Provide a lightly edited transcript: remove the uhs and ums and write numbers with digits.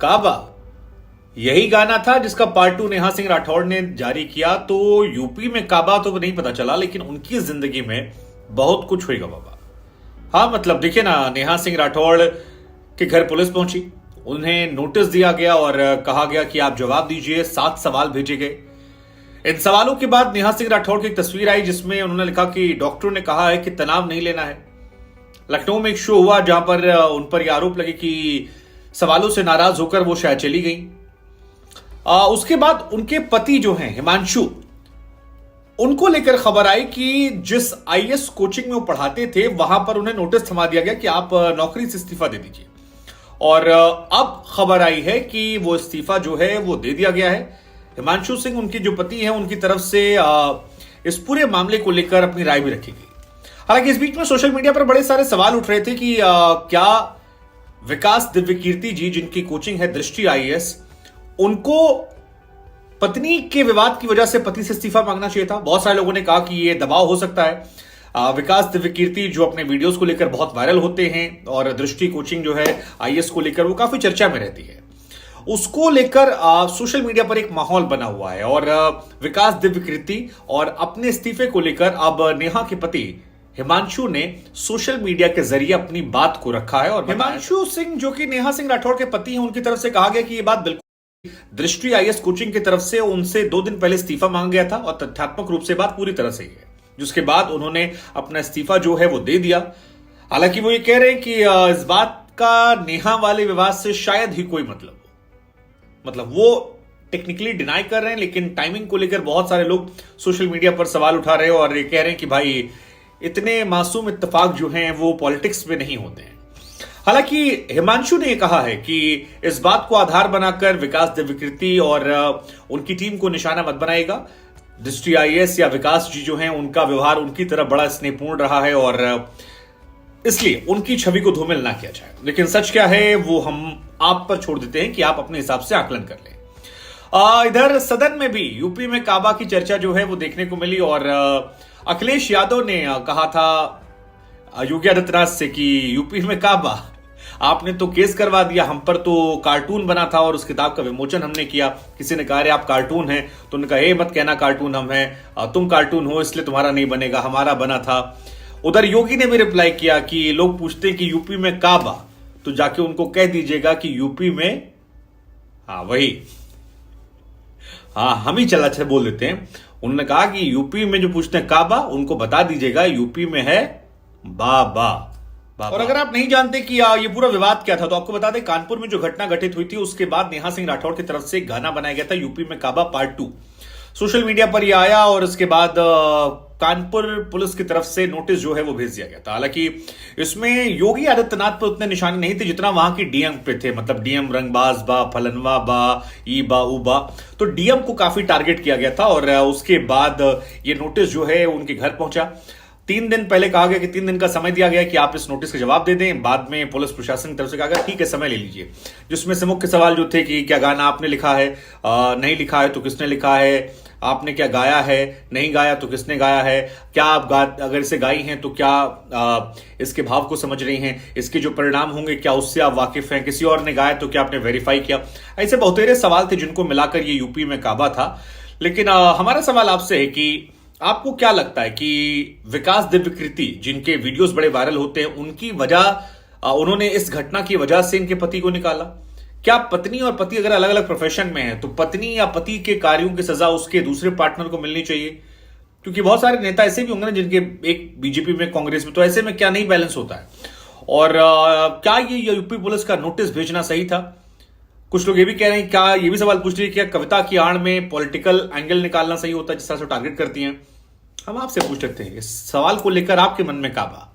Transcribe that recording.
काबा, यही गाना था जिसका पार्ट 2 नेहा सिंह राठौड़ ने जारी किया। तो यूपी में काबा तो नहीं पता चला, लेकिन उनकी जिंदगी में बहुत कुछ हुएगा बाबा। हाँ, मतलब देखिए ना, नेहा सिंह राठौड़ के घर पुलिस पहुंची, उन्हें नोटिस दिया गया और कहा गया कि आप जवाब दीजिए। 7 सवाल भेजे गए। इन सवालों के बाद नेहा सिंह राठौड़ की एक तस्वीर आई जिसमें उन्होंने लिखा कि डॉक्टरों ने कहा है कि तनाव नहीं लेना है। लखनऊ में एक शो हुआ जहां पर उन पर यह आरोप लगे कि सवालों से नाराज होकर वो शायद चली गई। उसके बाद उनके पति जो हैं हिमांशु, उनको लेकर खबर आई कि जिस आईएएस कोचिंग में वो पढ़ाते थे वहां पर उन्हें नोटिस थमा दिया गया कि आप नौकरी से इस्तीफा दे दीजिए। और अब खबर आई है कि वो इस्तीफा जो है वो दे दिया गया है। हिमांशु सिंह, उनके जो पति हैं, उनकी तरफ से इस पूरे मामले को लेकर अपनी राय भी रखी गई। हालांकि इस बीच में सोशल मीडिया पर बड़े सारे सवाल उठ रहे थे कि क्या विकास दिव्यकीर्ति जी, जिनकी कोचिंग है दृष्टि आईएएस, उनको पत्नी के विवाद की वजह से पति से इस्तीफा मांगना चाहिए था। बहुत सारे लोगों ने कहा कि यह दबाव हो सकता है। विकास दिव्यकीर्ति जो अपने वीडियोस को लेकर बहुत वायरल होते हैं और दृष्टि कोचिंग जो है आईएएस को लेकर वो काफी चर्चा में रहती है, उसको लेकर सोशल मीडिया पर एक माहौल बना हुआ है। और विकास दिव्यकीर्ति और अपने इस्तीफे को लेकर अब नेहा के पति हिमांशु ने सोशल मीडिया के जरिए अपनी बात को रखा है। और हिमांशु सिंह जो कि नेहा सिंह राठौड़ के पति हैं, उनकी तरफ से कहा गया कि यह बात बिल्कुल दृष्टि आईएएस कोचिंग की तरफ से उनसे 2 दिन पहले इस्तीफा मांगा गया था और तथ्यात्मक रूप से बात पूरी तरह सही है, जिसके बाद उन्होंने अपना इस्तीफा जो है वो दे दिया। हालांकि वो ये कह रहे हैं कि इस बात का नेहा वाले विवाद से शायद ही कोई मतलब वो टेक्निकली डिनाई कर रहे हैं, लेकिन टाइमिंग को लेकर बहुत सारे लोग सोशल मीडिया पर सवाल उठा रहे हैं और ये कह रहे हैं कि भाई इतने मासूम इत्तेफाक जो हैं वो पॉलिटिक्स में नहीं होते हैं। हालांकि हिमांशु ने कहा है कि इस बात को आधार बनाकर विकास दिव्यकीर्ति और उनकी टीम को निशाना मत बनाएगा। दृष्टि आईएएस या विकास जी जो हैं, उनका व्यवहार उनकी तरफ बड़ा स्नेहपूर्ण रहा है और इसलिए उनकी छवि को धूमिल ना किया जाए। लेकिन सच क्या है वो हम आप पर छोड़ देते हैं कि आप अपने हिसाब से आकलन कर लें। इधर सदन में भी यूपी में काबा की चर्चा जो है वो देखने को मिली और अखिलेश यादव ने कहा था योगी आदित्यनाथ से कि यूपी में काबा, आपने तो केस करवा दिया, हम पर तो कार्टून बना था और उस किताब का विमोचन हमने किया। किसी ने कहा अरे आप कार्टून हैं, तो उन्होंने कहा हे मत कहना कार्टून हम हैं, तुम कार्टून हो इसलिए तुम्हारा नहीं बनेगा, हमारा बना था। उधर योगी ने भी रिप्लाई किया कि लोग पूछते हैं कि यूपी में काबा, तो जाके उनको कह दीजिएगा कि यूपी में वही हम ही चला बोल देते हैं। उन्होंने कहा कि यूपी में जो पूछते हैं काबा, उनको बता दीजिएगा यूपी में है बाबा। और अगर आप नहीं जानते कि ये पूरा विवाद क्या था, तो आपको बता दें कानपुर में जो घटना घटित हुई थी उसके बाद नेहा सिंह राठौड़ की तरफ से एक गाना बनाया गया था यूपी में काबा पार्ट 2। सोशल मीडिया पर यह आया और उसके बाद कानपुर पुलिस की तरफ से नोटिस जो है वो भेज दिया गया था। हालांकि इसमें योगी आदित्यनाथ पर उतने निशाने नहीं थे जितना वहां की डीएम पे थे, मतलब डीएम रंगबाज बा, फलनवा बा, ई बा, उ बा, तो डीएम को काफी टारगेट किया गया था। और उसके बाद ये नोटिस जो है उनके घर पहुंचा। 3 दिन पहले कहा गया कि 3 दिन का समय दिया गया कि आप इस नोटिस का जवाब दे दें। बाद में पुलिस प्रशासन की तरफ से कहा गया ठीक है समय ले लीजिए, जिसमें से मुख्य सवाल जो थे कि क्या गाना आपने लिखा है, नहीं लिखा है तो किसने लिखा है, आपने क्या गाया है, नहीं गाया तो किसने गाया है, क्या आप अगर इसे गाई हैं तो क्या इसके भाव को समझ रही हैं, इसके जो परिणाम होंगे क्या उससे आप वाकिफ हैं, किसी और ने गाया तो क्या आपने वेरीफाई किया। ऐसे बहुतेरे सवाल थे जिनको मिलाकर ये यूपी में काबा था। लेकिन हमारा सवाल आपसे है कि आपको क्या लगता है कि विकास दिव्यकीर्ति जिनके वीडियोस बड़े वायरल होते हैं, उनकी वजह उन्होंने इस घटना की वजह से इनके पति को निकाला? क्या पत्नी और पति अगर अलग अलग प्रोफेशन में है तो पत्नी या पति के कार्यों की सजा उसके दूसरे पार्टनर को मिलनी चाहिए? क्योंकि बहुत सारे नेता ऐसे भी होंगे ना जिनके एक बीजेपी में, कांग्रेस में, तो ऐसे में क्या नहीं बैलेंस होता है? और क्या ये यूपी पुलिस का नोटिस भेजना सही था? कुछ लोग ये भी कह रहे हैं, क्या ये भी सवाल पूछ रहे हैं क्या कविता की आड़ में पॉलिटिकल एंगल निकालना सही होता है जिस तरह से टारगेट करती हैं? हम आपसे पूछ सकते हैं इस सवाल को लेकर आपके मन में क्या बा?